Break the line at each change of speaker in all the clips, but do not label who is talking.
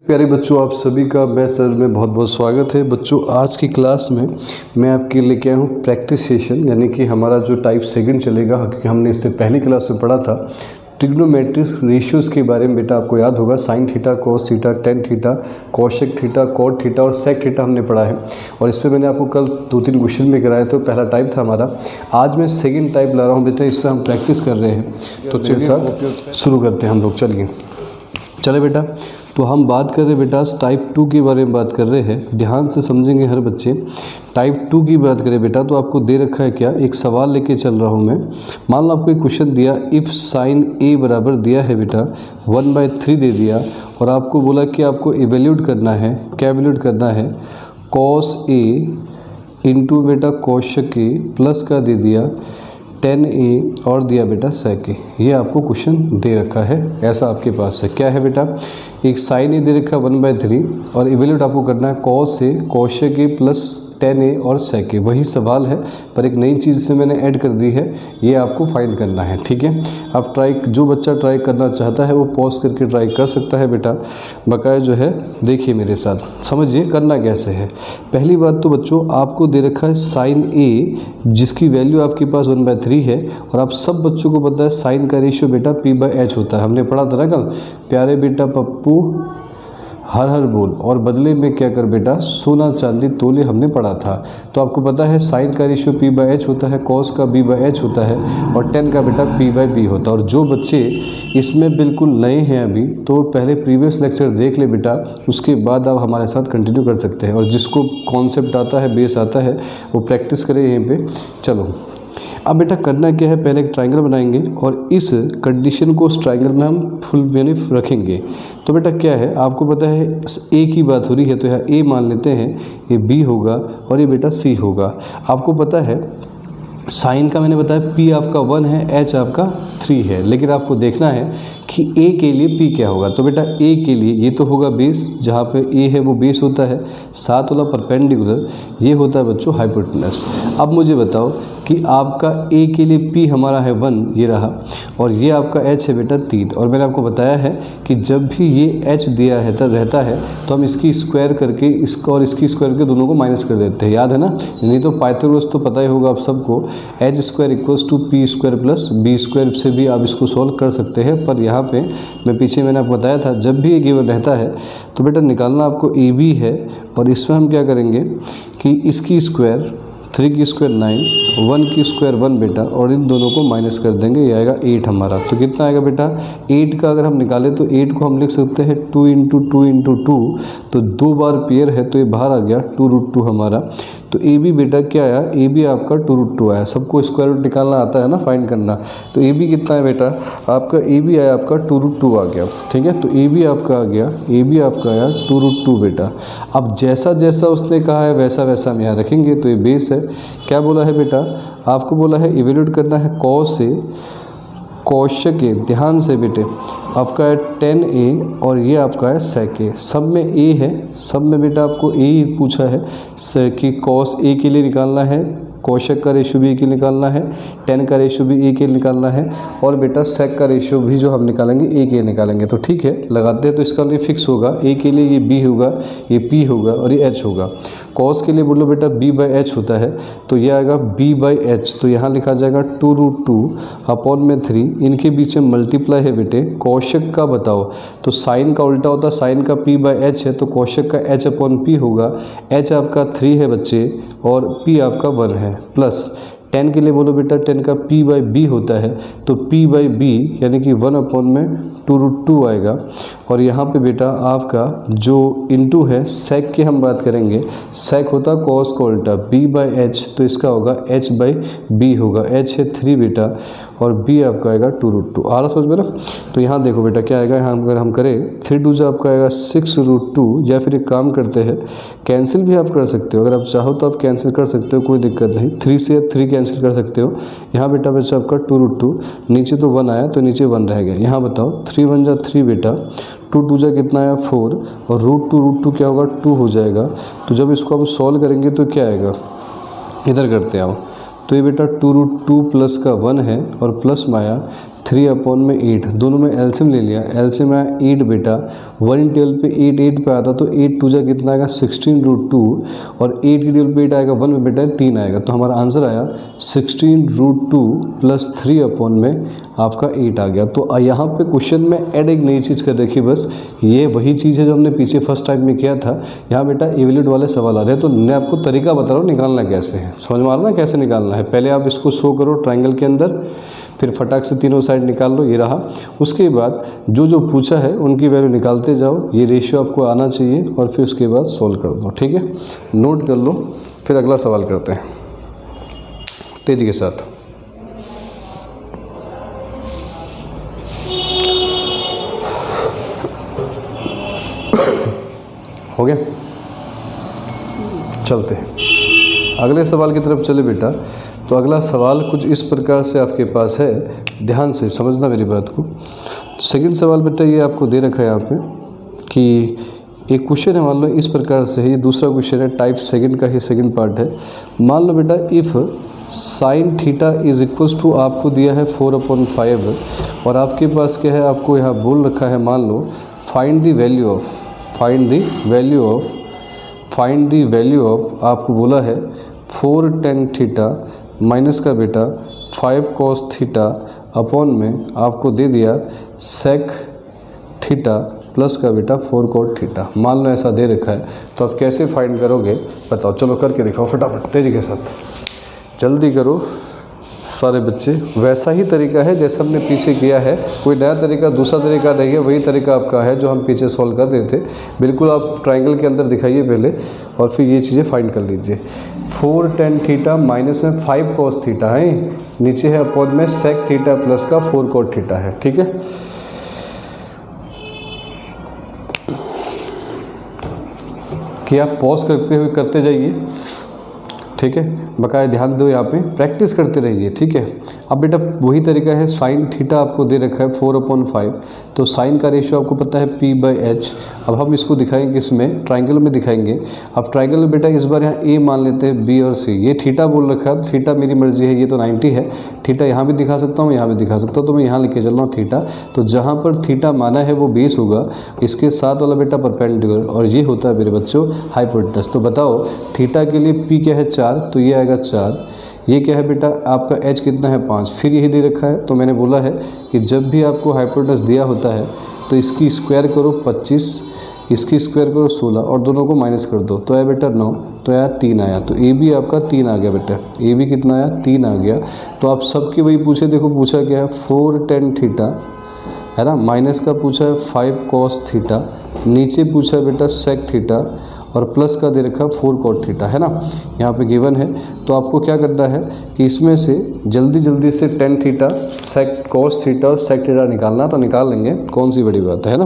प्यारे बच्चों, आप सभी का मैं सर में बहुत बहुत स्वागत है। बच्चों, आज की क्लास में मैं आपके लेके आया हूँ प्रैक्टिस सेशन, यानी कि हमारा जो टाइप सेकंड चलेगा, क्योंकि हमने इससे पहली क्लास में पढ़ा था ट्रिग्नोमेट्रिक रेशियोज़ के बारे में। बेटा आपको याद होगा sine theta, cos theta, tan theta, cosec theta, cot theta और सेक थीटा हमने पढ़ा है। और इस पर मैंने आपको कल 2-3 क्वेश्चन भी कराए थे। पहला टाइप था हमारा। आज मैं सेकेंड टाइप ला रहा हूँ बेटा, इस पर हम प्रैक्टिस कर रहे हैं। तो चलिए साथ शुरू करते हैं हम लोग। चले बेटा, तो हम बात कर रहे हैं बेटा टाइप 2 के बारे में बात कर रहे हैं। ध्यान से समझेंगे हर बच्चे। टाइप 2 की बात करें बेटा, तो आपको दे रखा है क्या, एक सवाल लेके चल रहा हूँ मैं। मान लो आपको एक क्वेश्चन दिया, इफ़ साइन ए बराबर दिया है बेटा 1/3 दे दिया, और आपको बोला कि आपको इवेल्यूट करना है। क्या इवेल्यूट करना है? कॉस ए इंटू बेटा कोशेक ए प्लस का दे दिया 10a और दिया बेटा सेक ए। ये आपको क्वेश्चन दे रखा है, ऐसा आपके पास है। क्या है बेटा? एक साइन ए दे रखा 1/3 और इवेल्यूट आपको करना है cos A, cosec A plus 10a और सेक ए। वही सवाल है, पर एक नई चीज़ से मैंने ऐड कर दी है, ये आपको फाइंड करना है। ठीक है, आप जो बच्चा ट्राई करना चाहता है वो पॉज करके ट्राई कर सकता है बेटा। बकाया जो है देखिए मेरे साथ, समझिए करना कैसे है। पहली बात तो बच्चों, आपको दे रखा है साइन ए जिसकी वैल्यू आपके पास 1/3 है, और आप सब बच्चों को पता है साइन का रेशियो बेटा p/h होता है। हमने पढ़ा था ना कल, प्यारे बेटा पप्पू हर हर बोल और बदले में क्या कर बेटा, सोना चांदी तोले, हमने पढ़ा था। तो आपको पता है साइन का रेशियो p/h होता है, कॉस का b/h होता है, और टेन का बेटा p/b होता है। और जो बच्चे इसमें बिल्कुल नए हैं अभी, तो पहले प्रीवियस लेक्चर देख ले बेटा, उसके बाद आप हमारे साथ कंटिन्यू कर सकते हैं। और जिसको कॉन्सेप्ट आता है, बेस आता है, वो प्रैक्टिस करें यहीं पे। चलो अब बेटा करना क्या है, पहले एक ट्रायंगल बनाएंगे और इस कंडीशन को उस ट्रायंगल में हम फुल वैल्यू रखेंगे। तो बेटा क्या है, आपको पता है ए की बात हो रही है, तो यहाँ ए मान लेते हैं, ये बी होगा और ये बेटा सी होगा। आपको पता है साइन का मैंने बताया p आपका 1 है, h आपका 3 है, लेकिन आपको देखना है कि a के लिए p क्या होगा। तो बेटा a के लिए ये तो होगा बेस, जहाँ पे a है वो बेस होता है, साथ वाला परपेंडिकुलर ये होता है बच्चों हाइपोटेनस। अब मुझे बताओ कि आपका a के लिए p हमारा है 1, ये रहा, और ये आपका h है बेटा 3। और मैंने आपको बताया है कि जब भी ये h दिया है तब रहता है, तो हम इसकी स्क्वायर करके इसका और इसकी स्क्वायर करके दोनों को माइनस कर देते हैं, याद है ना? नहीं तो पाइथागोरस तो पता ही होगा आप सबको, h² = p² प्लस b² से भी आप इसको सॉल्व कर सकते हैं। पर यहाँ पे मैंने आपको बताया था, जब भी ये गिवन रहता है तो बेटा निकालना आपको AB है, और इसमें हम क्या करेंगे कि इसकी स्क्वायर 3 की स्क्वायर 9, 1 की स्क्वायर 1 बेटा, और इन दोनों को माइनस कर देंगे, ये आएगा 8 हमारा। तो कितना आएगा बेटा? 8 का अगर हम निकालें तो 8 को हम लिख सकते हैं 2 × 2 × 2, तो 2 बार पेयर है तो ये बाहर आ गया 2√2 हमारा। तो ए बी बेटा क्या आया? ए बी आपका 2√2 आया। सबको स्क्वायर रूट निकालना आता है ना, फाइंड करना। तो ए बी कितना है बेटा? आपका ए बी आया आपका 2√2 आ गया। ठीक है, तो ए बी आपका आ गया, ए बी आपका आया 2√2 बेटा। अब जैसा जैसा उसने कहा है वैसा वैसा हम यहाँ रखेंगे। तो ये बेस है। क्या बोला है बेटा? आपको बोला है इवेल्यूट करना है कॉस से कोशेक ए। ध्यान से बेटे, आपका है 10a और ये आपका है सेक ए। सब में a है, सब में बेटा आपको a ही पूछा है कि कॉस a के लिए निकालना है, कोशेक का रेशियो भी a के लिए निकालना है, 10 का रेशियो भी a के लिए निकालना है, और बेटा सेक का रेशियो भी जो हम निकालेंगे a के लिए निकालेंगे। तो ठीक है, लगाते हैं। तो इसका लिए फिक्स होगा, a के लिए ये b होगा, ये p होगा और ये h होगा। कॉस के लिए बोलो बेटा b/h होता है, तो ये आएगा b/h। तो यहाँ लिखा जाएगा 2√2/3। इनके बीच में मल्टीप्लाई है बेटे। कोशेक का बताओ, तो साइन का उल्टा होता है, साइन का p/h है, तो कोशेक का h/p होगा। h आपका 3 है बच्चे और p आपका 1 है, प्लस 10 के लिए बोलो बेटा 10 का p/b होता है, तो p/b यानी कि 1/2√2 आएगा। और यहाँ पे बेटा आपका जो इनटू है सेक की हम बात करेंगे, सेक होता कॉस का उल्टा b/h, तो इसका होगा h/b होगा। h है 3 बेटा और b आपका आएगा 2√2। आ रहा समझ में ना? तो यहाँ देखो बेटा क्या आएगा, यहाँ अगर हम करें 3 जो आपका आएगा 6√2, या फिर एक काम करते हैं कैंसिल भी आप कर सकते हो, अगर आप चाहो तो आप कैंसिल कर सकते हो, कोई दिक्कत नहीं। 3 से 3 कैंसिल कर सकते हो। यहाँ बेटा बच्चा आपका 2√2, नीचे तो 1 आया तो नीचे 1 रह गया। यहाँ बताओ 3 × 1 = 3 बेटा, 2 × 2 = कितना आया 4, और √2 क्या होगा 2 हो जाएगा। तो जब इसको हम सॉल्व करेंगे तो क्या आएगा, इधर करते आओ। तो ये बेटा 2√2 प्लस का 1 है और प्लस में आया 3/8, दोनों में एलसीएम ले लिया, एलसीएम आया 8 बेटा, 1/12 पे 8 पे आता तो 8 2 जा कितना आएगा 16√2 और 8 की टेबल पे 8 आएगा 1 में बेटा 3 आएगा, तो हमारा आंसर आया 16√2 प्लस 3/में आपका 8 आ गया। तो यहाँ पे क्वेश्चन में ऐड एक नई चीज़ कर रखी, बस ये वही चीज़ है जो हमने पीछे फर्स्ट टाइम में किया था। यहाँ बेटा इवैल्यूएट वाले सवाल आ रहे हैं, तो मैं आपको तरीका बता रहा हूँ निकालना कैसे है, समझ में आ रहा ना कैसे निकालना है। पहले आप इसको शो करो ट्रायंगल के अंदर, फिर फटाक से तीनों साइड निकाल लो, ये रहा। उसके बाद जो जो पूछा है उनकी वैल्यू निकालते जाओ, ये रेशियो आपको आना चाहिए और फिर उसके बाद सॉल्व कर दो, ठीक है। नोट कर लो, फिर अगला सवाल करते हैं तेजी के साथ। हो गया, चलते हैं अगले सवाल की तरफ चले बेटा। तो अगला सवाल कुछ इस प्रकार से आपके पास है, ध्यान से समझना मेरी बात को। सेकंड सवाल बेटा ये आपको दे रखा है यहाँ पे कि एक क्वेश्चन है, मान लो इस प्रकार से है, ये दूसरा क्वेश्चन है, टाइप सेकंड का ही सेकंड पार्ट है। मान लो बेटा if sine theta is equals to, आपको दिया है 4/5 और आपके पास क्या है, आपको यहाँ बोल रखा है, मान लो फाइंड द वैल्यू ऑफ आपको बोला है 4 tan थीटा माइनस का बेटा 5 cos थीटा अपॉन में आपको दे दिया sec थीटा प्लस का बेटा 4 cot थीटा। मान लो ऐसा दे रखा है, तो आप कैसे फाइंड करोगे बताओ, चलो करके दिखाओ फटाफट तेजी के साथ, जल्दी करो सारे बच्चे। वैसा ही तरीका है जैसा हमने पीछे किया है, कोई नया तरीका दूसरा तरीका नहीं है, वही तरीका आपका है जो हम पीछे सॉल्व कर रहे थे। बिल्कुल आप ट्रायंगल के अंदर दिखाइए पहले और फिर ये चीज़ें फाइंड कर लीजिए। 4 tan थीटा माइनस में 5 cos थीटा है, नीचे है अपॉन में sec थीटा प्लस का 4 cot थीटा है, ठीक है। कि आप पॉज करते हुए करते जाइए, ठीक है, बकाया ध्यान दो, यहाँ पे प्रैक्टिस करते रहिए, ठीक है। अब बेटा वही तरीका है, साइन थीटा आपको दे रखा है 4/5, तो साइन का रेशियो आपको पता है p/h। अब हम इसको दिखाएंगे किसमें, ट्रायंगल में दिखाएंगे। अब ट्रायंगल में बेटा इस बार यहाँ a मान लेते हैं, b और c, ये थीटा बोल रखा है, तो थीटा मेरी मर्जी है, ये तो 90 है, थीटा यहाँ भी दिखा सकता हूँ यहाँ भी दिखा सकता हूँ, तो मैं यहाँ लिख के चल रहा हूँ थीटा। तो जहाँ पर थीटा माना है वो बेस होगा, इसके साथ वाला बेटा परपेंडिकुलर, और ये होता है मेरे बच्चों हाइपोटेनस। तो बताओ थीटा के लिए p क्या है 4, तो ये आएगा 4, ये क्या है बेटा आपका h कितना है 5, फिर यही दे रखा है। तो मैंने बोला है कि जब भी आपको हाइपोटेनस दिया होता है तो इसकी स्क्वायर करो 25, इसकी स्क्वायर करो 16 और दोनों को माइनस कर दो, तो आया बेटा 9, तो आया 3 आया, तो ए बी आपका 3 आ गया बेटा, ए बी कितना आया 3 आ गया। तो आप सबके वही पूछे, देखो पूछा क्या है 4 tan थीटा है ना, माइनस का पूछा है 5 cos थीटा, नीचे पूछा है बेटा sec थीटा और प्लस का दे रखा 4 cot थीटा है ना, यहाँ पे गिवन है। तो आपको क्या करना है कि इसमें से जल्दी जल्दी से tan theta sec cos theta और sec थीटा निकालना, तो निकाल लेंगे, कौन सी बड़ी बात है ना।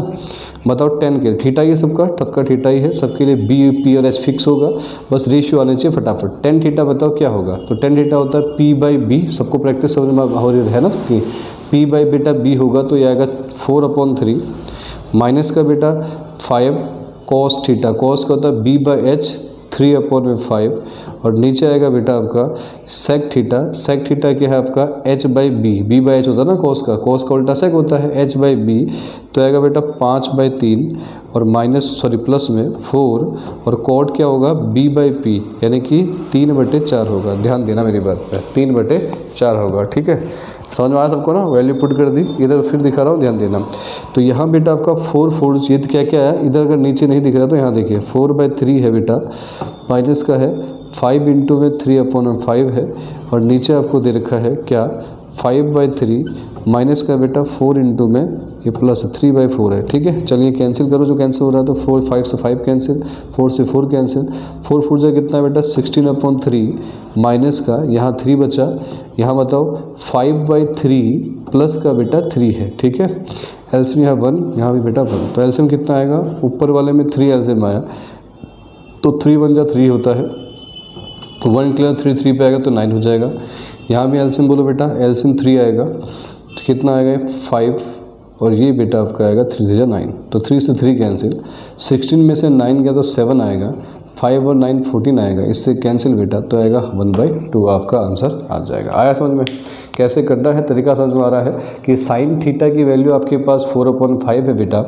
बताओ tan के थीटा ये सबका थीटा ही है, सबके लिए b p और h फिक्स होगा, बस रेशियो आने चाहिए फटाफट। tan थीटा बताओ क्या होगा, तो tan थीटा होता है p/b, सबको प्रैक्टिस समझ में हो रही है ना, कि p बाई बेटा b होगा, तो ये आएगा 4/3 माइनस का बेटा 5 cos थीटा, cos का होता है b/h 3/5 और नीचे आएगा बेटा आपका sec थीटा क्या है आपका h/b, b/h होता है ना cos का उल्टा sec होता है h/b, तो आएगा बेटा 5/3 और प्लस में 4 और cot क्या होगा b/p, यानी कि 3/4 होगा। ध्यान देना मेरी बात पे, 3/4 होगा, ठीक है। समझ में आया सबको ना, वैल्यू पुट कर दी, इधर फिर दिखा रहा हूँ ध्यान देना। तो यहाँ बेटा आपका 4 चाहिए, तो क्या क्या है इधर, अगर नीचे नहीं दिख रहा तो यहाँ देखिए 4/3 है बेटा, माइनस का है 5 इंटू में 3/5 है और नीचे आपको दे रखा है क्या 5/3 माइनस का बेटा 4 इंटू में ये प्लस 3/4 है, ठीक है। चलिए कैंसिल करो जो कैंसिल हो रहा है, तो 4 5 से 5 कैंसिल, 4 से 4 कैंसिल, 4 4 जा कितना बेटा 16/3 माइनस का यहाँ 3 बचा, यहाँ बताओ 5/3 प्लस का बेटा 3 है, ठीक है। एलसीएम यहाँ 1, यहाँ भी बेटा 1, तो एलसीएम कितना आएगा, ऊपर वाले में 3 एलसीएम आया, तो 3 1 जा 3 होता है, 1 क्लियर 3 3 पे आएगा तो 9 हो जाएगा। यहाँ भी एलसीएम बोलो बेटा, एलसीएम 3 आएगा, तो कितना आएगा 5 और ये बेटा आपका आएगा 3 3 जा 9, तो 3 से 3 कैंसिल, 16 में से 9 गया तो 7 आएगा, 5 और 9 14 आएगा, इससे कैंसिल बेटा, तो आएगा 1/2 आपका आंसर आ जाएगा। आया समझ में। कैसे करना है, तरीका समझ में आ रहा है कि साइन थीटा की वैल्यू आपके पास 4/5 है बेटा,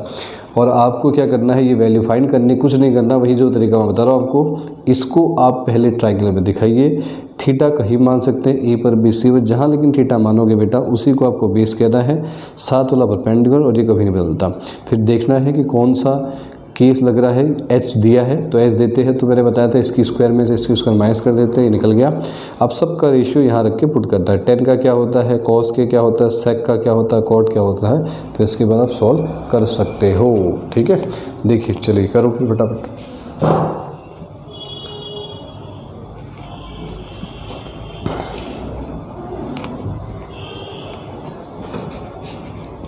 और आपको क्या करना है, ये वैल्यू फाइंड करनी, कुछ नहीं करना, वही जो तरीका मैं बता रहा हूँ आपको। इसको आप पहले ट्रायंगल में दिखाइए, थीटा कहीं मान सकते हैं, ए पर बी सी पर, जहाँ लेकिन थीटा मानोगे बेटा उसी को आपको बेस कहना है, साथ वाला परपेंडिकुलर, और ये कभी नहीं बदलता। फिर देखना है कि कौन सा केस लग रहा है, एच दिया है तो एच देते हैं, तो मैंने बताया था इसकी स्क्वायर में से इसकी स्क्वायर माइनस कर देते हैं, ये निकल गया। अब सबका रेशियो यहाँ रख के पुट करता है, टेन का क्या होता है, कॉस के क्या होता है, सेक का क्या होता है, कॉट क्या होता है, फिर इसके बाद आप सॉल्व कर सकते हो। ठीक है, देखिए चलिए करो फिर फटाफट।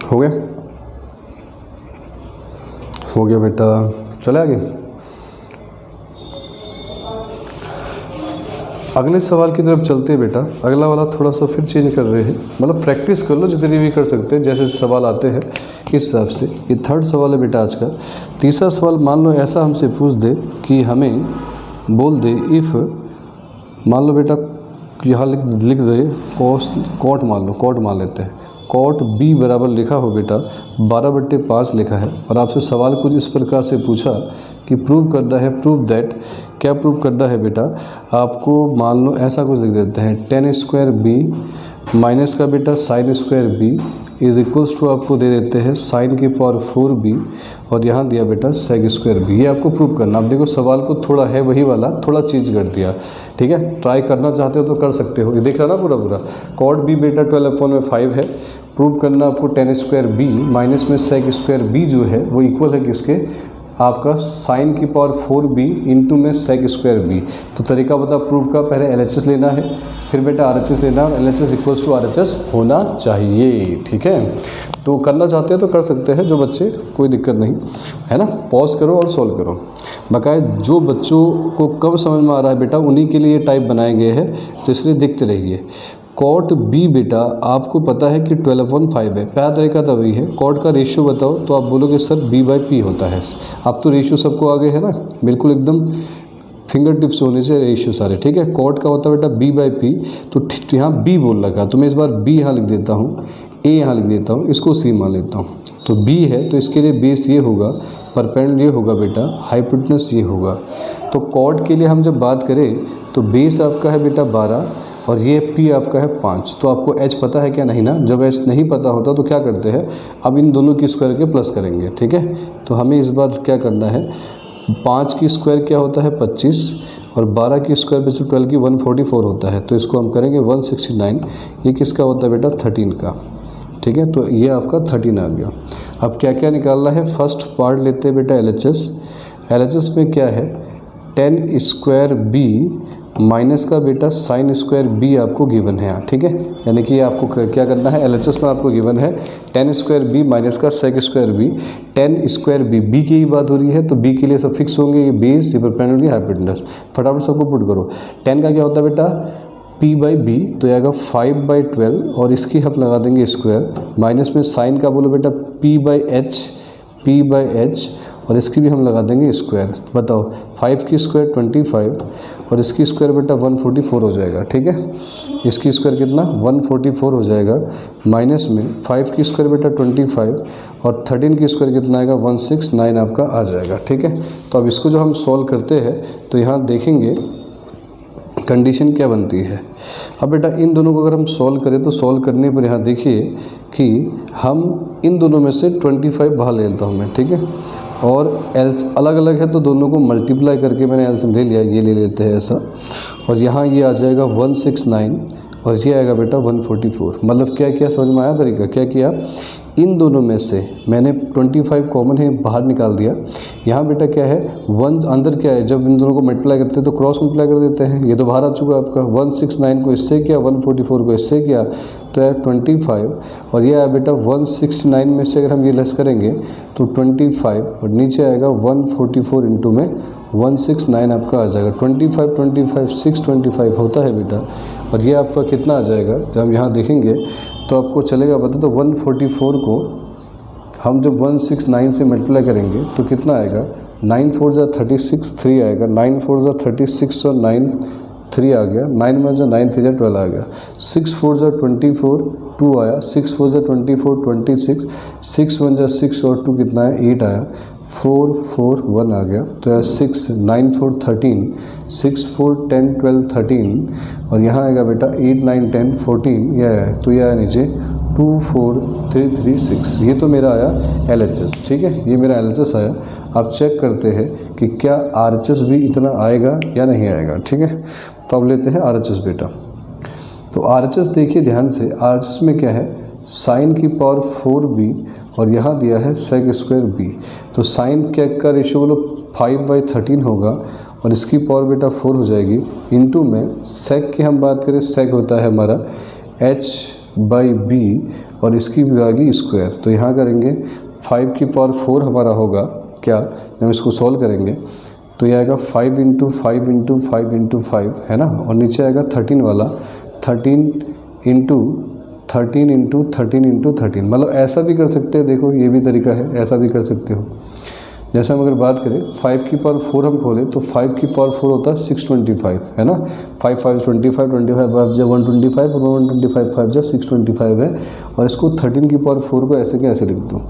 हो गया, हो गया बेटा, चले आगे। अगले सवाल की तरफ चलते हैं बेटा। अगला वाला थोड़ा सा फिर चेंज कर रहे हैं, मतलब प्रैक्टिस कर लो जितनी भी कर सकते हैं, जैसे सवाल आते हैं इस हिसाब से। ये थर्ड सवाल है बेटा आज का। तीसरा सवाल मान लो ऐसा हमसे पूछ दे कि हमें बोल दे इफ़, मान लो बेटा यहाँ लिख दे कॉट मान लो, कॉट मान लेते हैं, कॉट बी बराबर लिखा हो बेटा 12/5 लिखा है, और आपसे सवाल कुछ इस प्रकार से पूछा कि प्रूव करना है, प्रूव दैट, क्या प्रूव करना है बेटा, आपको मान लो ऐसा कुछ लिख देते हैं, tan स्क्वायर बी माइनस का बेटा sine square B is equals to आपको दे देते हैं साइन की पावर 4b, और यहाँ दिया बेटा सेक स्क्वायर बी। ये आपको प्रूव करना। अब देखो सवाल को थोड़ा है वही वाला, थोड़ा चेंज कर दिया। ठीक है, ट्राई करना चाहते हो तो कर सकते हो। ये देख रहा ना पूरा कॉट बी बेटा 12/5 है, प्रूव करना आपको tan स्क्वायर बी माइनस में सेक स्क्वायर बी जो है वो इक्वल है किसके, आपका साइन की पावर 4b इंटू में सेक स्क्वायर बी। तो तरीका बता प्रूव का, पहले LHS लेना है, फिर बेटा RHS लेना है, और LHS इक्वल्स टू RHS होना चाहिए। ठीक है, तो करना चाहते हैं तो कर सकते हैं जो बच्चे, कोई दिक्कत नहीं है ना। पॉज करो और सॉल्व करो। बकाया जो बच्चों को कम समझ में आ रहा है बेटा उन्हीं के लिए टाइप बनाए गए हैं, तो इसलिए देखते रहिए। कॉट बी बेटा आपको पता है कि 12/5 है, पहला तरीका तो वही है। कॉट का रेशियो बताओ तो आप बोलोगे सर b/p होता है। अब तो रेशियो सबको आगे है ना, बिल्कुल एकदम फिंगर टिप्स होने से रेशियो सारे। ठीक है, कॉट का होता है बेटा b/p, तो यहाँ b बोल रखा, तो मैं इस बार b यहाँ लिख देता हूँ, a यहाँ लिख देता हूँ, इसको c मान लेता हूँ। तो b है तो इसके लिए बेस ये होगा, परपेंड ये होगा बेटा, हाइपोटेनस ये होगा। तो कॉट के लिए हम जब बात करें तो बेस आपका है बेटा 12 और ये p आपका है 5। तो आपको h पता है क्या, नहीं ना। जब h नहीं पता होता तो क्या करते हैं, अब इन दोनों की स्क्वायर के प्लस करेंगे। ठीक है, तो हमें इस बार क्या करना है, 5 की स्क्वायर क्या होता है 25, और 12 की स्क्वायर पे 12 की 144 होता है, तो इसको हम करेंगे 169। ये किसका होता है बेटा 13 का। ठीक है, तो ये आपका 13 आ गया। अब क्या क्या निकालना है, फर्स्ट पार्ट लेते हैं बेटा LHS में क्या है, tan स्क्वायर बी माइनस का बेटा साइन स्क्वायर बी आपको गिवन है यहाँ। ठीक है, यानी कि आपको क्या करना है, LHS में आपको गिवन है tan स्क्वायर बी माइनस का sec square B. tan square B की ही बात हो रही है तो बी के लिए सब फिक्स होंगे, ये बेस, ये परपेंडिकुलर, हाइपोटेनस। फटाफट सबको पुट करो। tan का क्या होता है बेटा p/b, तो ये आएगा 5/12, और इसकी हम लगा देंगे स्क्वायर, माइनस में साइन का बोलो बेटा p/h, और इसकी भी हम लगा देंगे स्क्वायर। बताओ 5 की स्क्वायर 25, और इसकी स्क्वायर बेटा 144 हो जाएगा। ठीक है, इसकी स्क्वायर कितना 144 हो जाएगा, माइनस में 5 की स्क्वायर बेटा 25, और 13 की स्क्वायर कितना आएगा 169 आपका आ जाएगा। ठीक है, तो अब इसको जो हम सॉल्व करते हैं तो यहाँ देखेंगे कंडीशन क्या बनती है। अब बेटा इन दोनों को अगर हम सॉल्व करें तो सॉल्व करने पर यहाँ देखिए कि हम इन दोनों में से 25 बाहर ले लेता हूँ मैं। ठीक है, और एल्स अलग अलग है तो दोनों को मल्टीप्लाई करके मैंने एल्सियम ले लिया, ये ले लेते हैं ऐसा, और यहाँ ये आ जाएगा 169 और ये आएगा बेटा 144। मतलब क्या किया, समझ में आया तरीका, क्या किया, इन दोनों में से मैंने 25 कॉमन है बाहर निकाल दिया। यहाँ बेटा क्या है 1 अंदर क्या है, जब इन दोनों को मल्टीप्लाई करते हैं तो क्रॉस मल्टीप्लाई कर देते हैं, ये तो बाहर आ चुका है आपका। 169 को इससे किया, 144 को इससे किया, तो है 25, और ये आया बेटा 169 में से अगर हम ये लेस करेंगे तो 25, और नीचे आएगा 144 इंटू में 169 आपका आ जाएगा। 25 625 होता है बेटा, और ये आपका कितना आ जाएगा, जब हम यहाँ देखेंगे तो आपको चलेगा पता। तो 144 को हम जब 169 से मल्टीप्लाई करेंगे तो कितना आएगा, 9 4 जा 36, 3 आएगा, 9 4 जा 36 और 9 3 आ गया, 9 में जो 9 3 12 आ गया, 6 4 जो 24 2 आया, 6 4 जो 24 26, 6 1 जो 6 और 2 कितना है 8 आया, 4 4 1 आ गया, तो यह 6 9 4 13, 6 4 10 12 13 और यहाँ आएगा बेटा 8 9 10 14, यह है तो यह है नीचे 2 4 3 3 6। ये तो मेरा आया LHS, ठीक है, ये मेरा LHS आया। आप चेक करते हैं कि क्या RHS भी इतना आएगा या नहीं आएगा, ठीक है। तो अब लेते हैं RHS बेटा। तो RHS देखिए ध्यान से, RHS में क्या है, साइन की पावर 4b और यहाँ दिया है सेक स्क्वायर b। तो साइन का रेशियो बोलो 5/13 होगा और इसकी पावर बेटा 4 हो जाएगी, इनटू में सेक की हम बात करें, सेक होता है हमारा h/b और इसकी भी आएगी स्क्वायर। तो यहाँ करेंगे 5 की पावर 4 हमारा होगा क्या, जब हम इसको सॉल्व करेंगे तो यह आएगा 5 × 5 × 5 × 5 है ना, और नीचे आएगा 13 वाला 13 × 13 × 13 × 13। मतलब ऐसा भी कर सकते हैं, देखो ये भी तरीका है, ऐसा भी कर सकते हो। जैसे हम अगर बात करें 5 की पावर 4 हम खोलें तो 5 की पावर 4 होता है 625 है ना, 5 5 25 25 जब 125 और 125 5 जब 625 है। और इसको 13 की पावर 4 को ऐसे के ऐसे लिख दो,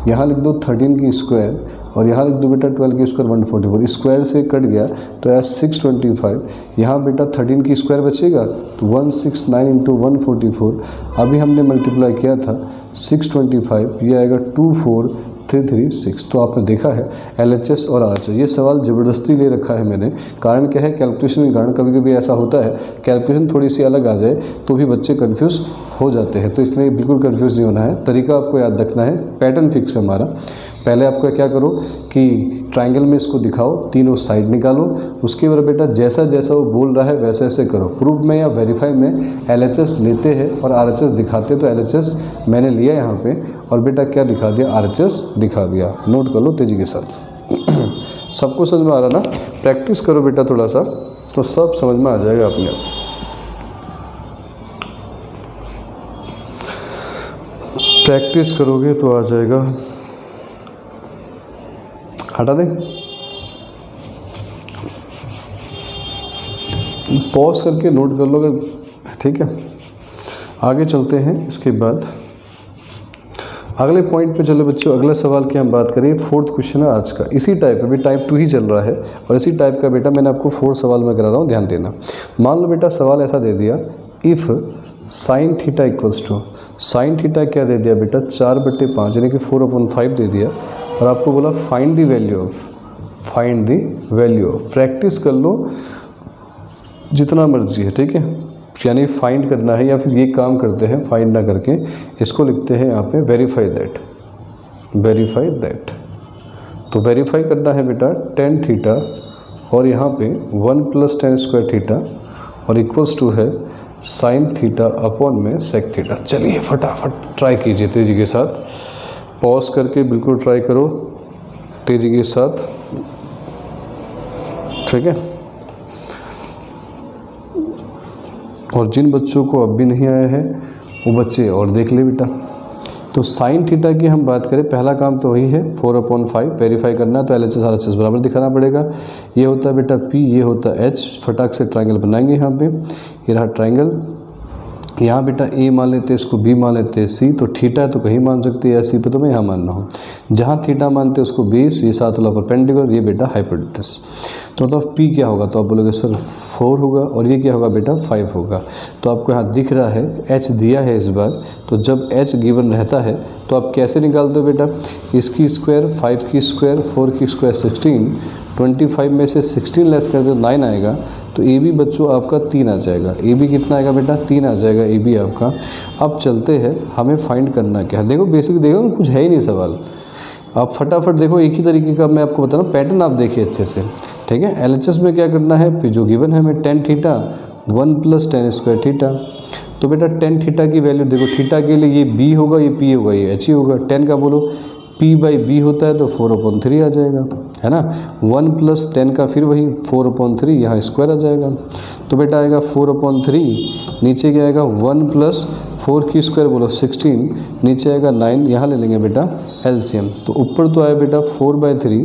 यहाँ लिख दो 13 की स्क्वायर और यहाँ लिख दो बेटा 12 की स्क्वायर 144, स्क्वायर से कट गया तो यह 625, यहाँ बेटा 13 की स्क्वायर बचेगा तो 169 × 144, अभी हमने मल्टीप्लाई किया था 625, ये आएगा 24336। तो आपने देखा है LHS और RHS, ये सवाल ज़बरदस्ती ले रखा है मैंने, कारण क्या है, कैलकुलेशन के कारण कभी कभी ऐसा होता है कैलकुलेशन थोड़ी सी अलग आ जाए तो भी बच्चे कंफ्यूज हो जाते हैं। तो इसलिए बिल्कुल कंफ्यूज नहीं होना है, तरीका आपको याद रखना है, पैटर्न फिक्स है हमारा। पहले आपको क्या करो कि ट्रायंगल में इसको दिखाओ, तीनों साइड निकालो, उसके बाद बेटा जैसा जैसा वो बोल रहा है वैसे वैसे करो। प्रूफ में या वेरीफाई में LHS लेते हैं और RHS दिखाते, तो LHS मैंने लिया यहाँ पे और बेटा क्या दिखा दिया, RHS दिखा दिया। नोट कर लो तेज़ी के साथ। सबको समझ में आ रहा ना, प्रैक्टिस करो बेटा थोड़ा सा तो सब समझ में आ जाएगा अपने आप। प्रैक्टिस करोगे तो आ जाएगा। हटा दें, पॉज करके नोट कर लो अगर, ठीक है। आगे चलते हैं, इसके बाद अगले पॉइंट पे चलो बच्चों। अगला सवाल की हम बात करें, 4th क्वेश्चन है आज का, इसी टाइप अभी टाइप 2 ही चल रहा है और इसी टाइप का बेटा मैंने आपको 4 सवाल में करा रहा हूँ, ध्यान देना। मान लो बेटा सवाल ऐसा दे दिया, if sine theta equals to, sine theta क्या दे दिया बेटा 4/5 यानी कि 4/5 दे दिया और आपको बोला find the value of, find the value of. Practice कर लो जितना मर्जी है, ठीक है, यानी फाइंड करना है या फिर ये काम करते हैं फाइंड ना करके, इसको लिखते हैं यहाँ पे वेरीफाई दैट, वेरीफाई दैट। तो वेरीफाई करना है बेटा tan थीटा और यहाँ पे 1 + tan स्क्वायर थीटा और इक्वल्स टू है साइन थीटा अपॉन में सेक थीटा। चलिए फटाफट ट्राई कीजिए तेज़ी के साथ, पॉज करके बिल्कुल ट्राई करो तेज़ी के साथ, ठीक है। और जिन बच्चों को अब भी नहीं आया है वो बच्चे और देख ले बेटा। तो साइन थीटा की हम बात करें, पहला काम तो वही है 4/5 वेरीफाई करना है, तो LHS RHS बराबर दिखाना पड़ेगा। ये होता है बेटा P, ये होता है H, फटाक से ट्रायंगल बनाएंगे यहाँ पे, ये रहा ट्रायंगल। यहाँ बेटा A मान लेते हैं, इसको B मान लेते हैं, C तो थीटा है तो कहीं मान सकते हैं, C पे तो मैं यहाँ मान रहा हूँ। जहाँ थीटा मानते हैं उसको बेस, ये साथ वाला परपेंडिकुलर, ये बेटा हाइपोटेनस। तो मतलब P क्या होगा, तो आप बोलोगे सर 4 होगा और ये क्या होगा बेटा 5 होगा। तो आपको यहाँ दिख रहा है H दिया है इस बार, तो जब H गिवन रहता है तो आप कैसे निकालते हो बेटा, इसकी स्क्वायर 5 की स्क्वायर 4 की स्क्वायर 16, 25 में से 16 लेस कर दो 9 आएगा, तो ए बी बच्चों आपका 3 आ जाएगा। ए बी कितना आएगा बेटा 3 आ जाएगा ए बी आपका। अब चलते हैं, हमें फाइंड करना क्या है, देखो बेसिक देखो कुछ है ही नहीं सवाल, आप फटाफट देखो, एक ही तरीके का मैं आपको बता रहा हूँ, पैटर्न आप देखिए अच्छे से, ठीक है। LHS में क्या करना है, फिर जो गिवन है हमें tan theta 1 + tan square theta. तो बेटा tan थीटा की वैल्यू देखो, थीटा के लिए ये b होगा, ये p होगा, ये h ही होगा। tan का बोलो p/b होता है तो 4/3 आ जाएगा, है ना। 1 + tan का फिर वही 4/3, यहाँ स्क्वायर आ जाएगा। तो बेटा आएगा 4/3, नीचे क्या आएगा 1 + 4 की स्क्वायर बोलो 16, नीचे आएगा 9, यहाँ ले लेंगे बेटा LCM। तो ऊपर तो आया बेटा 4/3,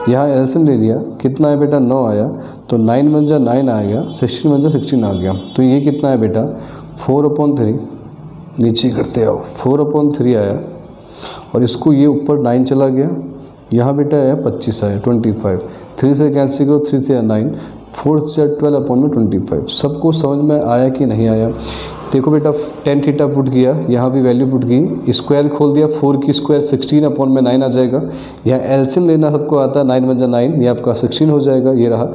यहाँ एलसीएम ले लिया, कितना है बेटा 9 आया, तो 9 × 9 आ गया, 16 × 16 आ गया। तो ये कितना है बेटा 4/3, नीचे करते आओ 4/3 आया, और इसको ये ऊपर 9 चला गया, यहाँ बेटा आया 25 आया 25, 3 से कैंसिल करो, 3 से 9, 4 से 12/25। सबको समझ में आया कि नहीं आया? देखो बेटा tan थीटा पुट किया, यहाँ भी वैल्यू पुट की, स्क्वायर खोल दिया, 4 की स्क्वायर 16/9 आ जाएगा। यहाँ एलसीएम लेना सबको आता है, 9 × 9 ये आपका 16 हो जाएगा, ये रहा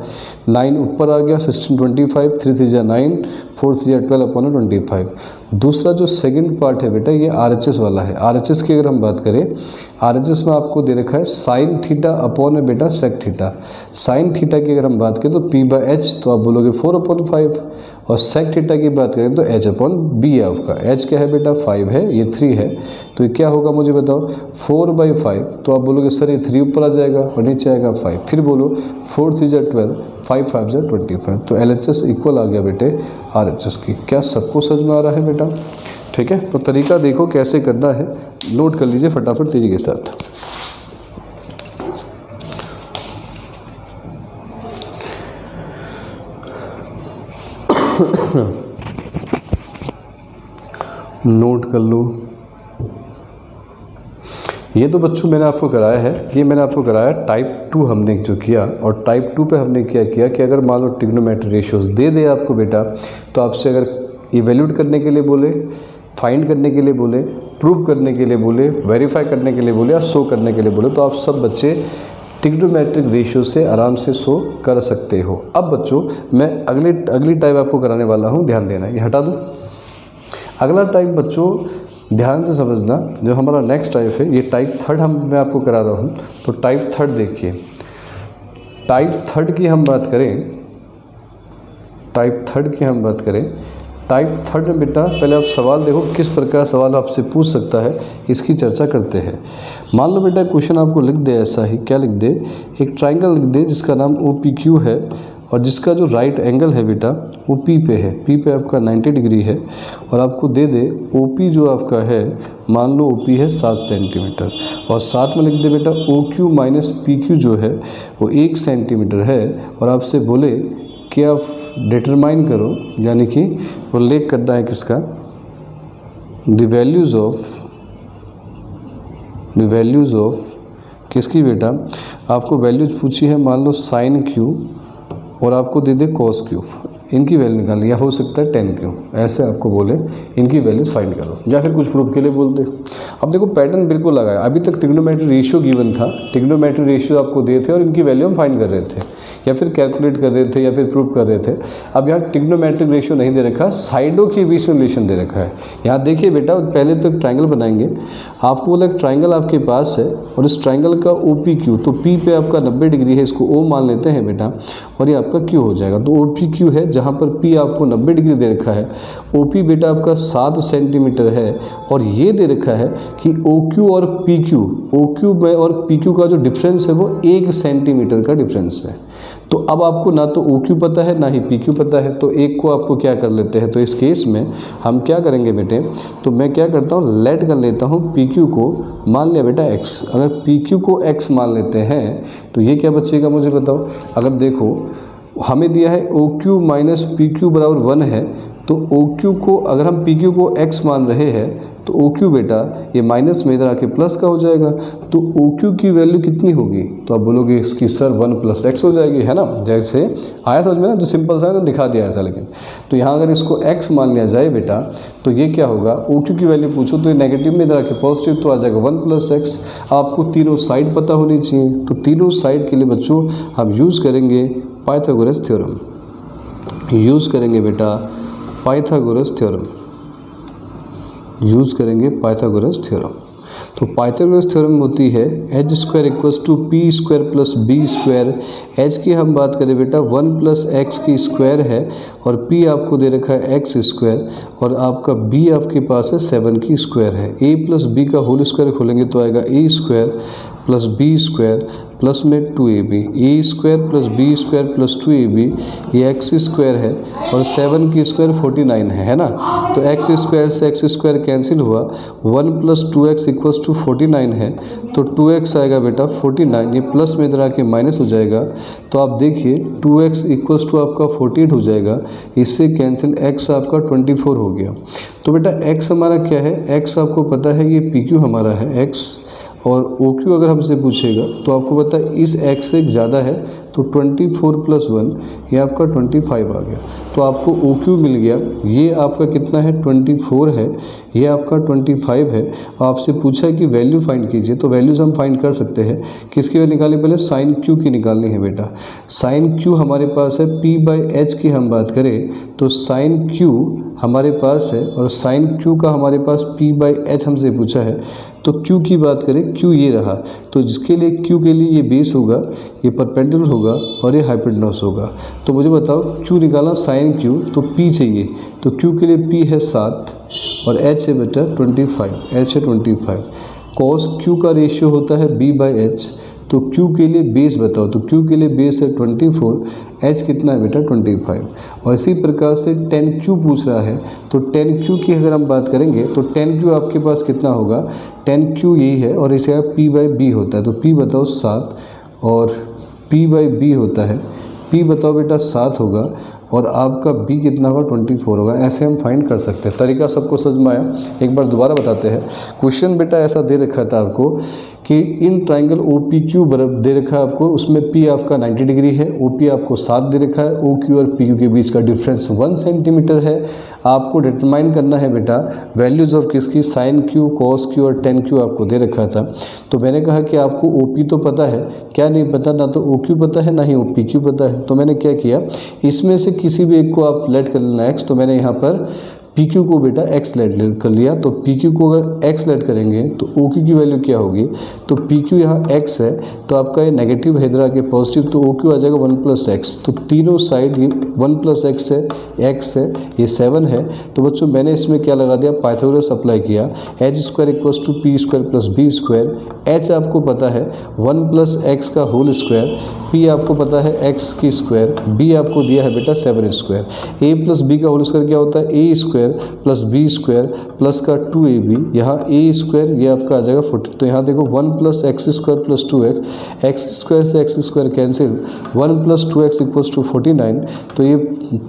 9 ऊपर आ गया, 16 25, 3 3 9, 4 3 12/25। दूसरा जो सेकंड पार्ट है बेटा ये RHS वाला है। RHS की अगर हम बात करें, RHS में आपको दे रखा है साइन थीटा अपॉन में बेटा सेक थीटा। साइन थीटा की अगर हम बात करें तो P/H, तो आप बोलोगे 4/5, और सेक थीटा की बात करें तो H/B है आपका। H क्या है बेटा 5 है, ये 3 है, तो ये क्या होगा मुझे बताओ 4/5, तो आप बोलोगे सर ये 3 ऊपर आ जाएगा और नीचे आएगा 5, फिर बोलो 4 3 12, 5 5 25। तो LHS इक्वल आ गया बेटे RHS की। क्या सबको समझ में आ रहा है बेटा? ठीक है, तो तरीका देखो कैसे करना है, नोट कर लीजिए फटाफट तेजी के साथ। नोट कर लो। ये तो बच्चों मैंने आपको कराया है, ये मैंने आपको कराया टाइप 2 हमने जो किया, और टाइप 2 पे हमने क्या किया कि अगर मान लो ट्रिग्नोमेट्री रेशियोज दे दे आपको बेटा, तो आपसे अगर इवेल्यूट करने के लिए बोले, फाइंड करने के लिए बोले, प्रूव करने के लिए बोले, वेरीफाई करने के लिए बोले, या शो करने के लिए बोले, तो आप सब बच्चे ट्रिग्नोमेट्रिक रेशियो से आराम से शो कर सकते हो। अब बच्चों मैं अगली टाइप आपको कराने वाला हूँ, ध्यान देना, ये हटा दूँ। अगला टाइप बच्चों ध्यान से समझना, जो हमारा नेक्स्ट टाइप है, ये टाइप 3 मैं आपको करा रहा हूँ। तो टाइप 3 देखिए, टाइप 3 की हम बात करें, टाइप 3 की हम बात करें, टाइप 3 में बेटा पहले आप सवाल देखो किस प्रकार सवाल आपसे पूछ सकता है, इसकी चर्चा करते हैं। मान लो बेटा क्वेश्चन आपको लिख दे ऐसा ही, क्या लिख दे, एक ट्राइंगल लिख दे जिसका नाम OPQ है, और जिसका जो राइट एंगल है बेटा वो P पे है, P पे आपका 90 डिग्री है, और आपको दे दे OP जो आपका है, मान लो OP है 7 सेंटीमीटर, और साथ में लिख दे बेटा OQ माइनस PQ जो है वो 1 सेंटीमीटर है, और आपसे बोले कि आप डिटरमाइन करो, यानी कि उल्लेख करना है किसका, द वैल्यूज़ ऑफ किसकी बेटा, आपको वैल्यूज पूछी है, मान लो साइन Q, और आपको दे दे कॉस Q, इनकी वैल्यू निकालनी, या हो सकता है tan Q, ऐसे आपको बोले इनकी वैल्यूज फाइंड करो, या फिर कुछ प्रूफ के लिए बोल दे। अब देखो पैटर्न बिल्कुल लगा है, अभी तक ट्रिग्नोमेट्री रेशियो गिवन था, ट्रिग्नोमेट्री रेशियो आपको दे थे और इनकी वैल्यू हम फाइंड कर रहे थे, या फिर कैलकुलेट कर रहे थे, या फिर प्रूव कर रहे थे। अब यहाँ ट्रिग्नोमेट्रिक रेशियो नहीं दे रखा, साइडों के बीच में रिलेशन दे रखा है। यहाँ देखिए बेटा, पहले तो एक ट्राइंगल बनाएंगे, आपको बोला एक ट्राइंगल आपके पास है, और इस ट्राइंगल का OPQ, तो P पे आपका 90 डिग्री है, इसको O मान लेते हैं बेटा, और ये आपका Q हो जाएगा। तो OPQ है, जहाँ पर P आपको 90 डिग्री दे रखा है, OP बेटा आपका 7 सेंटीमीटर है, और ये दे रखा है कि OQ और PQ, OQ में और PQ का जो डिफरेंस है वो 1 सेंटीमीटर का डिफरेंस है। तो अब आपको ना तो OQ पता है ना ही PQ पता है, तो एक को आपको क्या कर लेते हैं, तो इस केस में हम क्या करेंगे बेटे, तो मैं क्या करता हूँ, लेट कर लेता हूँ PQ को, मान लिया बेटा x। अगर PQ को x मान लेते हैं तो ये क्या बचेगा मुझे बताओ। अगर देखो हमें दिया है OQ माइनस PQ बराबर 1 है, तो OQ को अगर हम PQ को x मान रहे हैं तो OQ बेटा ये माइनस में इधर आके प्लस का हो जाएगा, तो OQ की वैल्यू कितनी होगी, तो आप बोलोगे इसकी सर 1 + x हो जाएगी, है ना। जैसे आया समझ में ना, जो सिंपल सा है तो दिखा दिया ऐसा, लेकिन तो यहाँ अगर इसको x मान लिया जाए बेटा, तो ये क्या होगा, OQ की वैल्यू पूछो तो ये नेगेटिव में इधर आके पॉजिटिव, तो आ जाएगा 1 + x। आपको तीनों साइड पता होनी चाहिए, तो तीनों साइड के लिए बच्चों हम यूज़ करेंगे पाइथागोरस थ्योरम, यूज़ करेंगे बेटा पाइथागोरस थ्योरम, यूज़ करेंगे पाइथागोरस थ्योरम। तो पाइथागोरस थ्योरम होती है h² = p² + b²। h की हम बात करें बेटा 1 + x की स्क्वायर है, और p आपको दे रखा है x², और आपका b आपके पास है 7 की स्क्वायर है। a + b का होल स्क्वायर खोलेंगे तो आएगा a² plus b square plus में 2ab, a square plus b square plus 2ab, ये एक्स स्क्वायर है और 7 की स्क्वायर 49 है ना। तो एक्स स्क्वायर से एक्स स्क्वायर कैंसिल हुआ, 1 प्लस 2x इक्वल्स टू 49 है, तो 2x आएगा बेटा 49, ये प्लस में इधर आके माइनस हो जाएगा। तो आप देखिए 2x इक्वल्स टू आपका 48 हो जाएगा, इससे कैंसिल x आपका 24 हो गया। तो बेटा x हमारा क्या है, x आपको पता है ये PQ हमारा है x, और OQ अगर हमसे पूछेगा तो आपको पता है इस x से ज़्यादा है, तो 24 प्लस 1 ये आपका 25 आ गया। तो आपको OQ मिल गया, ये आपका कितना है 24 है, ये आपका 25 है। आपसे पूछा है कि वैल्यू फाइंड कीजिए, तो वैल्यूज़ हम फाइंड कर सकते हैं। किसकी वैल्यू निकालनी, पहले साइन Q की निकालनी है बेटा। साइन Q हमारे पास है P/H की हम बात करें तो साइन Q हमारे पास है, और साइन Q का हमारे पास P/H हमसे पूछा है, तो Q की बात करें Q ये रहा, तो जिसके लिए Q के लिए ये बेस होगा, ये परपेंडिकुलर होगा और ये हाइपोटेन्यूस होगा। तो मुझे बताओ Q निकालना साइन Q, तो P चाहिए, तो Q के लिए P है 7 और H है बेटा 25, H है 25। कॉस Q का रेशियो होता है B/H, तो Q के लिए बेस बताओ, तो Q के लिए बेस है 24, H कितना है बेटा 25। और इसी प्रकार से 10Q पूछ रहा है, तो 10Q की अगर हम बात करेंगे तो 10Q आपके पास कितना होगा, 10Q यही है और इसे P/B होता है, तो P बताओ 7 और P/B होता है, P बताओ बेटा 7 होगा और आपका B कितना होगा 24 होगा। ऐसे हम फाइंड कर सकते हैं। तरीका सबको समझ में आया, एक बार दोबारा बताते हैं। क्वेश्चन बेटा ऐसा दे रखा था आपको कि इन ट्राइंगल OPQ बराबर दे रखा है आपको, उसमें P आपका 90 डिग्री है, OP आपको 7 दे रखा है, OQ और PQ के बीच का डिफरेंस 1 सेंटीमीटर है। आपको डिटरमाइन करना है बेटा वैल्यूज़ ऑफ किसकी, साइन Q, कॉस Q और टेन Q आपको दे रखा था। तो मैंने कहा कि आपको OP तो पता है, क्या नहीं पता, ना तो OQ पता है ना ही PQ पता है। तो मैंने क्या किया, इसमें से किसी भी एक को आप लेट कर लेना x, तो मैंने यहाँ पर PQ को बेटा x लेट कर लिया। तो PQ को अगर x लेट करेंगे तो OQ की वैल्यू क्या होगी, तो PQ यहाँ x है, तो आपका ये नेगेटिव है, इधर आके पॉजिटिव, तो OQ आ जाएगा 1 + x। तो तीनों साइड ये 1 + x है, x है, ये 7 है। तो बच्चों मैंने इसमें क्या लगा दिया, पाइथागोरस अप्लाई किया, h² = p² + b²। h आपको पता है 1 + x का होल स्क्वायर, p आपको पता है x की स्क्वायर, b आपको दिया है बेटा 7²। a + b का होल स्क्वायर क्या होता है, a² + b² प्लस का 2ab, यहाँ a² ये आपका आ जाएगा 40। तो यहाँ देखो 1 + x² + 2x, x² से x² कैंसिल, 1 + 2x = 49। तो ये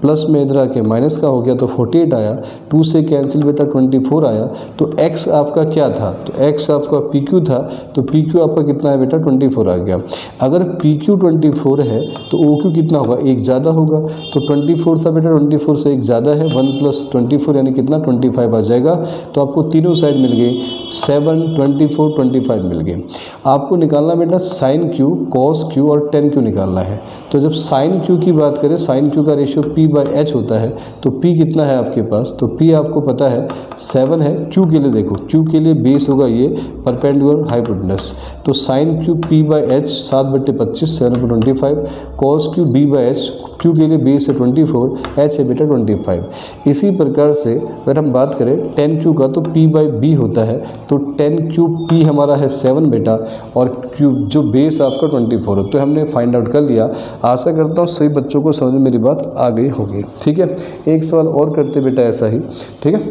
प्लस में इधर आके माइनस का हो गया, तो 48 आया, 2 से कैंसिल बेटा 24 आया। तो x आपका क्या था, तो x आपका PQ था, तो PQ आपका कितना है बेटा 24 आ गया। अगर PQ 24 है तो OQ कितना होगा, एक ज़्यादा होगा, तो 24 था बेटा, 24 से एक ज़्यादा है, 1 + 24 यानी कितना 25 आ जाएगा। तो आपको तीनों साइड मिल गई, 7, 24, 25 मिल गए। आपको निकालना बेटा साइन Q, कॉस Q और टेन Q निकालना है। तो जब साइन Q की बात करें, साइन Q का रेशियो P/H होता है, तो P कितना है आपके पास, तो P आपको पता है 7 है। Q के लिए देखो, Q के लिए बेस होगा ये परपेंडिकुलर हाइपोटेन्यूस, तो sine Q P/H 7/25, 7/25, cos Q B/H, Q के लिए बेस है 24, H है बेटा 25। इसी प्रकार से अगर हम बात करें 10Q का, तो P/B होता है, तो 10Q P हमारा है 7 बेटा, और Q जो बेस आपका 24 है। तो हमने फाइंड आउट कर लिया। आशा करता हूँ सभी बच्चों को समझ में मेरी बात आ गई होगी। ठीक है, एक सवाल और करते बेटा ऐसा ही, ठीक है,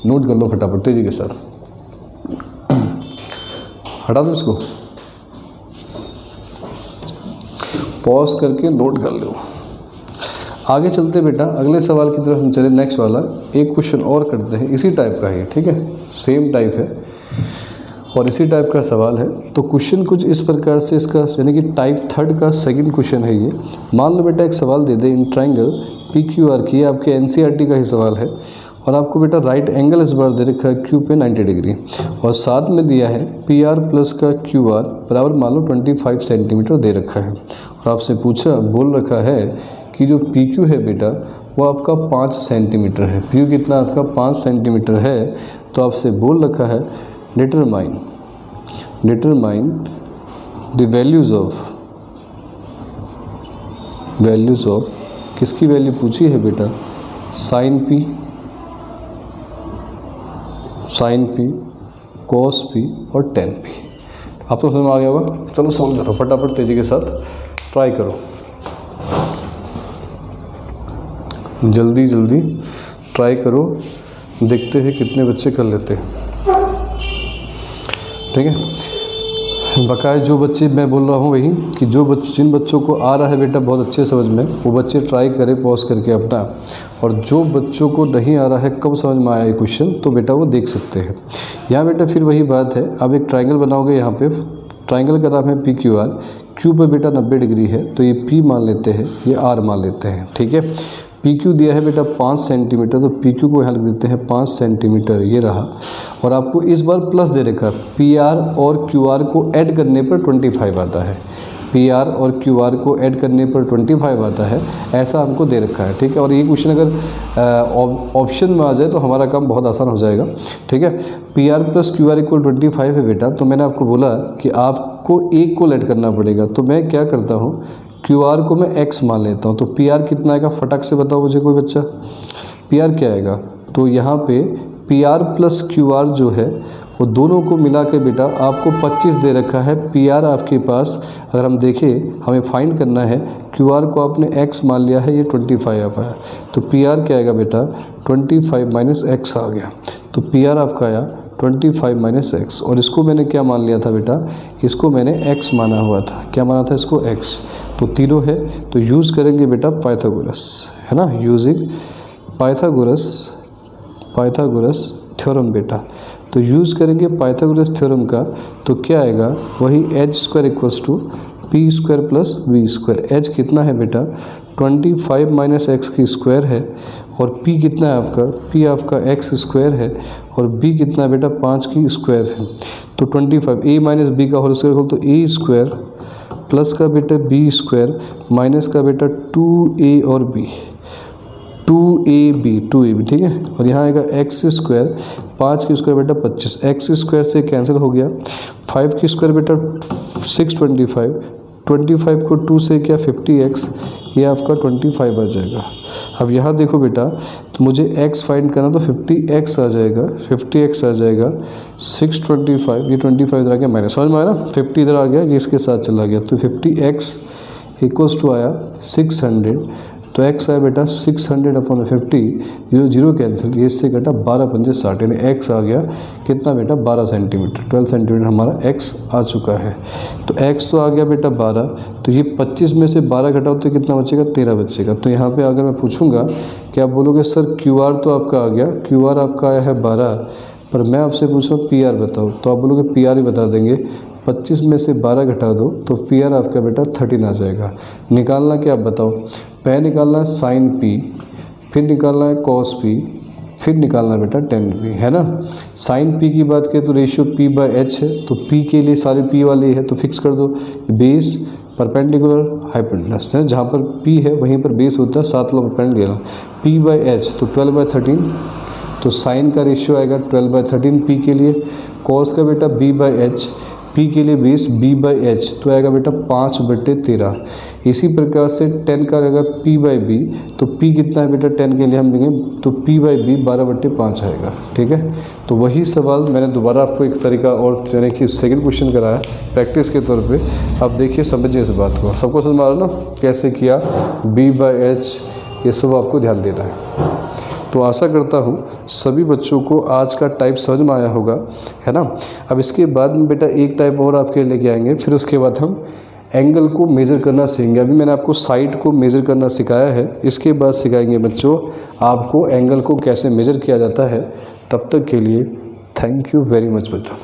नोट कर लो फटाफट तेजी के साथ, हटा दो इसको, पॉज करके नोट कर लो। आगे चलते बेटा अगले सवाल की तरफ हम चले। नेक्स्ट वाला एक क्वेश्चन और करते हैं, इसी टाइप का ही, ठीक है, सेम टाइप है और इसी टाइप का सवाल है। तो क्वेश्चन कुछ इस प्रकार से, इसका यानी कि टाइप 3 का सेकंड क्वेश्चन है ये। मान लो बेटा एक सवाल दे दे इन ट्राइंगल PQR की, आपके NCERT का ही सवाल है, और आपको बेटा राइट एंगल इस बार दे रखा है Q पे 90 डिग्री, और साथ में दिया है PR प्लस का QR बराबर मान लो 25 सेंटीमीटर दे रखा है। और आपसे पूछा, बोल रखा है कि जो PQ है बेटा वो आपका 5 सेंटीमीटर है। PQ कितना आपका 5 सेंटीमीटर है। तो आपसे बोल रखा है डिटरमाइन द वैल्यूज़ ऑफ किसकी वैल्यू पूछी है बेटा, साइन P, कॉस P और टेन P। आपको समझ में आ गया होगा। चलो सॉल्व करो फटाफट, तेज़ी के साथ ट्राई करो, जल्दी जल्दी ट्राई करो, देखते हैं कितने बच्चे कर लेते हैं। ठीक है, बकाया जो बच्चे मैं बोल रहा हूँ वही कि जिन बच्चों को आ रहा है बेटा बहुत अच्छे समझ में, वो बच्चे ट्राई करें पॉज करके अपना, और जो बच्चों को नहीं आ रहा है कब समझ में आया ये क्वेश्चन, तो बेटा वो देख सकते हैं। यहाँ बेटा फिर वही बात है, अब एक ट्रायंगल बनाओगे, यहाँ पे ट्रायंगल का नाम है PQR, क्यू पर बेटा 90 डिग्री है, तो ये P मान लेते हैं, ये R मान लेते हैं। ठीक है, PQ दिया है बेटा 5 सेंटीमीटर, तो PQ को यहाँ लिख देते हैं 5 सेंटीमीटर, ये रहा। और आपको इस बार प्लस दे रखा है, PR और QR को ऐड करने पर 25 आता है, PR और QR को ऐड करने पर 25 आता है, ऐसा हमको दे रखा है। ठीक है, और ये क्वेश्चन अगर ऑप्शन में आ जाए तो हमारा काम बहुत आसान हो जाएगा। ठीक है, PR + QR = 25 है बेटा, तो मैंने आपको बोला कि आपको एक को ऐड करना पड़ेगा, तो मैं क्या करता हूँ, QR को मैं X मान लेता हूँ। तो PR कितना आएगा, फटाक से बताओ मुझे कोई बच्चा, PR क्या आएगा। तो यहाँ पे PR + QR जो है वो दोनों को मिला के बेटा आपको 25 दे रखा है। PR आपके पास अगर हम देखें, हमें फाइंड करना है, QR को आपने X मान लिया है, ये 25 आ पाया, तो PR क्या आएगा बेटा 25 - X आ गया। तो PR आपका आया 25 - X, और इसको मैंने क्या मान लिया था बेटा, इसको मैंने X माना हुआ था। क्या माना था इसको, X। तो तीनों है, तो यूज़ करेंगे बेटा पाइथागोरस, है ना, यूजिंग पाइथागोरस थ्योरम बेटा। तो यूज़ करेंगे पाइथागोरस थ्योरम का, तो क्या आएगा, वही h² = p² + v²। h कितना है बेटा 25 - x की स्क्वायर है, और p कितना है आपका, p आपका x² है, और b कितना है बेटा 5 की स्क्वायर है। तो 25 a - b का होल स्क्वायर खोल, तो a² प्लस का बेटा b² माइनस का बेटा 2a और b, 2ab, ठीक है। और यहाँ आएगा x², 5 की स्क्वायर बेटा 25, x² से कैंसिल हो गया, 5 की स्क्वायर बेटा 625, 25 को 2 से क्या 50x, ये आपका 25 आ जाएगा। अब यहाँ देखो बेटा, तो मुझे x फाइंड करना, तो 50x आ जाएगा, 50x आ जाएगा 625, ये 25 इधर आ गया माइनस, समझ में आया ना, 50 इधर आ गया, ये इसके साथ चला गया, तो 50x = आया 600, तो x आया बेटा 600/50, 0 0 कैंसिल, ये इससे कटा 12 × 5 = 60, यानी x आ गया कितना बेटा 12 सेंटीमीटर, 12 सेंटीमीटर हमारा x आ चुका है। तो x तो आ गया बेटा 12, तो ये 25 में से 12 घटाओ तो कितना बचेगा, 13 बचेगा। तो यहाँ पे अगर मैं पूछूंगा कि आप बोलोगे सर QR तो आपका आ गया, QR आपका आया है 12, पर मैं आपसे पूछ रहा हूँ PR बताओ, तो आप बोलोगे PR ही बता देंगे। 25 में से 12 घटा दो तो PR आपका बेटा 13 आ जाएगा। निकालना क्या आप बताओ, पहले निकालना है sin P, फिर निकालना है cos P, फिर निकालना बेटा tan P, है ना। sin P की बात करें तो रेशियो P/H है, तो P के लिए सारे P वाले है, तो फिक्स कर दो, बेस परपेंडिकुलर हाइपोटेनस है, जहाँ पर P है वहीं पर बेस होता है, 7 लो परपेंडिकुलर, P/H तो 12/13, तो साइन का रेशियो आएगा 12/13 P के लिए, कॉस का बेटा B/H, P के लिए बेस B/H, तो आएगा बेटा 5/13। इसी प्रकार से 10 का आएगा P/B, तो P कितना है बेटा 10 के लिए हम लेंगे, तो P/B 12/5 आएगा, ठीक है। तो वही सवाल मैंने दोबारा आपको एक तरीका और यानी कि सेकंड क्वेश्चन कराया प्रैक्टिस के तौर पे। अब देखिए समझिए इस बात को, सबको समझ में आ रहा ना कैसे किया, B/H, ये सब आपको ध्यान देना है। तो आशा करता हूँ सभी बच्चों को आज का टाइप समझ में आया होगा, है ना। अब इसके बाद में बेटा एक टाइप और आपके लेके आएंगे, फिर उसके बाद हम एंगल को मेज़र करना सीखेंगे। अभी मैंने आपको साइड को मेज़र करना सिखाया है, इसके बाद सिखाएंगे बच्चों आपको एंगल को कैसे मेज़र किया जाता है। तब तक के लिए थैंक यू वेरी मच बच्चों।